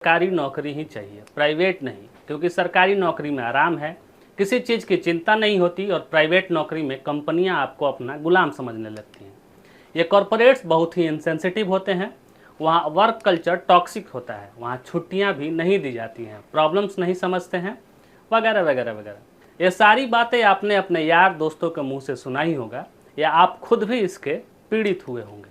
सरकारी नौकरी ही चाहिए, प्राइवेट नहीं, क्योंकि सरकारी नौकरी में आराम है, किसी चीज़ की चिंता नहीं होती और प्राइवेट नौकरी में कंपनियां आपको अपना गुलाम समझने लगती हैं। ये कॉरपोरेट्स बहुत ही इनसेंसिटिव होते हैं, वहाँ वर्क कल्चर टॉक्सिक होता है, वहाँ छुट्टियाँ भी नहीं दी जाती हैं, प्रॉब्लम्स नहीं समझते हैं, वगैरह वगैरह वगैरह। ये सारी बातें आपने अपने यार दोस्तों के मुँह से सुना ही होगा या आप खुद भी इसके पीड़ित हुए होंगे।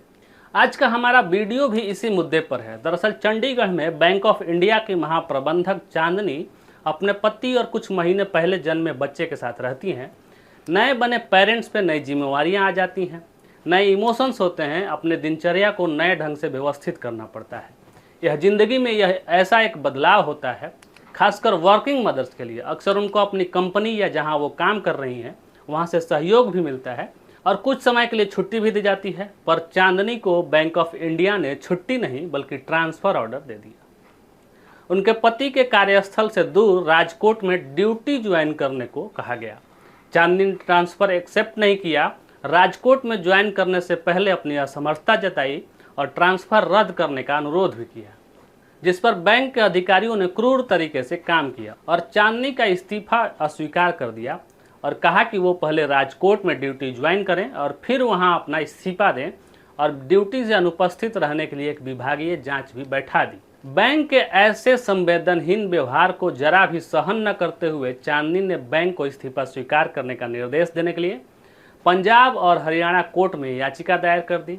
आज का हमारा वीडियो भी इसी मुद्दे पर है। दरअसल चंडीगढ़ में बैंक ऑफ इंडिया की महाप्रबंधक चांदनी अपने पति और कुछ महीने पहले जन्मे बच्चे के साथ रहती हैं। नए बने पेरेंट्स पे नई जिम्मेवारियां आ जाती हैं, नए इमोशंस होते हैं, अपने दिनचर्या को नए ढंग से व्यवस्थित करना पड़ता है। यह ज़िंदगी में यह ऐसा एक बदलाव होता है, खासकर वर्किंग मदर्स के लिए। अक्सर उनको अपनी कंपनी या जहाँ वो काम कर रही हैं वहाँ से सहयोग भी मिलता है और कुछ समय के लिए छुट्टी भी दी जाती है। पर चांदनी को बैंक ऑफ इंडिया ने छुट्टी नहीं बल्कि ट्रांसफ़र ऑर्डर दे दिया। उनके पति के कार्यस्थल से दूर राजकोट में ड्यूटी ज्वाइन करने को कहा गया। चांदनी ने ट्रांसफ़र एक्सेप्ट नहीं किया, राजकोट में ज्वाइन करने से पहले अपनी असमर्थता जताई और ट्रांसफ़र रद्द करने का अनुरोध भी किया, जिस पर बैंक के अधिकारियों ने क्रूर तरीके से काम किया और चांदनी का इस्तीफा अस्वीकार कर दिया और कहा कि वो पहले राजकोट में ड्यूटी ज्वाइन करें और फिर वहां अपना इस्तीफा दें और ड्यूटी से अनुपस्थित रहने के लिए एक विभागीय जांच भी बैठा दी। बैंक के ऐसे संवेदनहीन व्यवहार को जरा भी सहन न करते हुए चांदनी ने बैंक को इस्तीफा स्वीकार करने का निर्देश देने के लिए पंजाब और हरियाणा कोर्ट में याचिका दायर कर दी।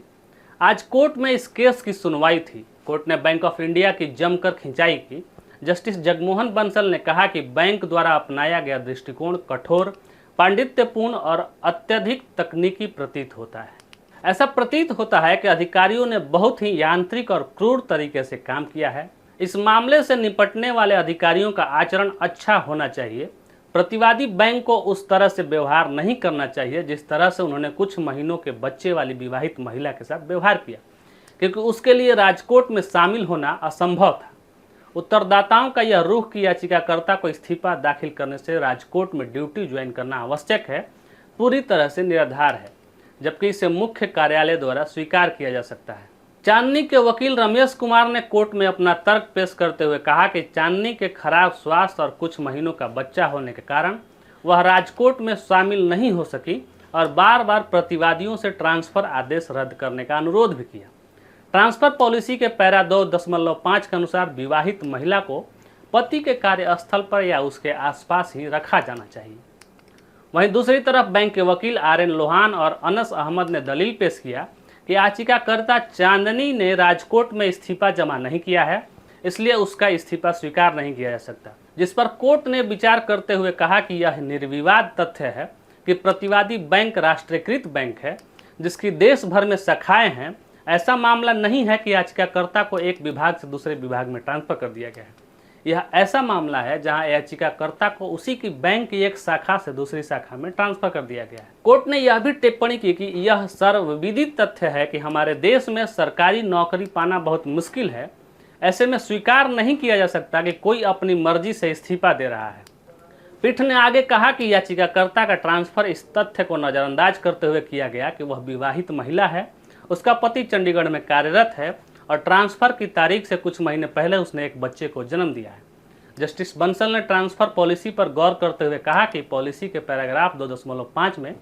आज कोर्ट में इस केस की सुनवाई थी। कोर्ट ने बैंक ऑफ इंडिया की जमकर खिंचाई की। जस्टिस जगमोहन बंसल ने कहा कि बैंक द्वारा अपनाया गया दृष्टिकोण कठोर, पांडित्यपूर्ण और अत्यधिक तकनीकी प्रतीत होता है। ऐसा प्रतीत होता है कि अधिकारियों ने बहुत ही यांत्रिक और क्रूर तरीके से काम किया है। इस मामले से निपटने वाले अधिकारियों का आचरण अच्छा होना चाहिए। प्रतिवादी बैंक को उस तरह से व्यवहार नहीं करना चाहिए जिस तरह से उन्होंने कुछ महीनों के बच्चे वाली विवाहित महिला के साथ व्यवहार किया, क्योंकि उसके लिए राजकोट में शामिल होना असंभव था। उत्तरदाताओं का यह रुख कि याचिकाकर्ता को इस्तीफा दाखिल करने से राजकोट में ड्यूटी ज्वाइन करना आवश्यक है, पूरी तरह से निराधार है, जबकि इसे मुख्य कार्यालय द्वारा स्वीकार किया जा सकता है। चांदनी के वकील रमेश कुमार ने कोर्ट में अपना तर्क पेश करते हुए कहा कि चांदनी के खराब स्वास्थ्य और कुछ महीनों का बच्चा होने के कारण वह राजकोट में शामिल नहीं हो सकी और बार बार प्रतिवादियों से ट्रांसफ़र आदेश रद्द करने का अनुरोध भी किया। ट्रांसफ़र पॉलिसी के पैरा 2.5 के अनुसार विवाहित महिला को पति के कार्यस्थल पर या उसके आसपास ही रखा जाना चाहिए। वहीं दूसरी तरफ बैंक के वकील RN लोहान और अनस अहमद ने दलील पेश किया कि याचिकाकर्ता चांदनी ने राजकोट में इस्तीफा जमा नहीं किया है, इसलिए उसका इस्तीफा स्वीकार नहीं किया जा सकता, जिस पर कोर्ट ने विचार करते हुए कहा कि यह निर्विवाद तथ्य है कि प्रतिवादी बैंक राष्ट्रीयकृत बैंक है जिसकी देश भर में शाखाएं हैं। ऐसा मामला नहीं है कि याचिकाकर्ता को एक विभाग से दूसरे विभाग में ट्रांसफर कर दिया गया है। यह ऐसा मामला है जहां याचिकाकर्ता को उसी की बैंक की एक शाखा से दूसरी शाखा में ट्रांसफर कर दिया गया है। कोर्ट ने यह भी टिप्पणी की कि यह सर्वविदित तथ्य है कि हमारे देश में सरकारी नौकरी पाना बहुत मुश्किल है। ऐसे में स्वीकार नहीं किया जा सकता कि कोई अपनी मर्जी से इस्तीफा दे रहा है। पीठ ने आगे कहा कि याचिकाकर्ता का ट्रांसफर इस तथ्य को नज़रअंदाज करते हुए किया गया कि वह विवाहित महिला है, उसका पति चंडीगढ़ में कार्यरत है और ट्रांसफ़र की तारीख से कुछ महीने पहले उसने एक बच्चे को जन्म दिया है। जस्टिस बंसल ने ट्रांसफ़र पॉलिसी पर गौर करते हुए कहा कि पॉलिसी के पैराग्राफ 2.5 में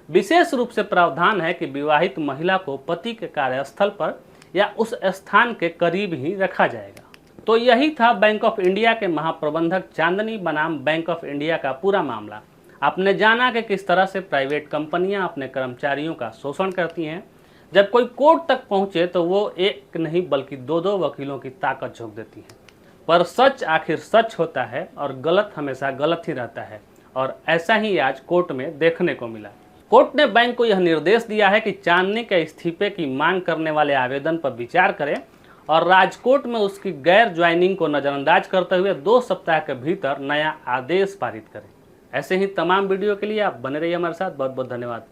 विशेष रूप से प्रावधान है कि विवाहित महिला को पति के कार्यस्थल पर या उस स्थान के करीब ही रखा जाएगा। तो यही था बैंक ऑफ इंडिया के महाप्रबंधक चांदनी बनाम बैंक ऑफ इंडिया का पूरा मामला। आपने जाना कि किस तरह से प्राइवेट कंपनियां अपने कर्मचारियों का शोषण करती हैं। जब कोई कोर्ट तक पहुंचे तो वो एक नहीं बल्कि दो वकीलों की ताकत झोंक देती है। पर सच आखिर सच होता है और गलत हमेशा गलत ही रहता है, और ऐसा ही आज कोर्ट में देखने को मिला। कोर्ट ने बैंक को यह निर्देश दिया है कि चांदनी के इस्तीफे की मांग करने वाले आवेदन पर विचार करें और राजकोट में उसकी गैर ज्वाइनिंग को नज़रअंदाज करते हुए 2 सप्ताह के भीतर नया आदेश पारित करें। ऐसे ही तमाम वीडियो के लिए आप बने रहिए हमारे साथ। बहुत बहुत धन्यवाद।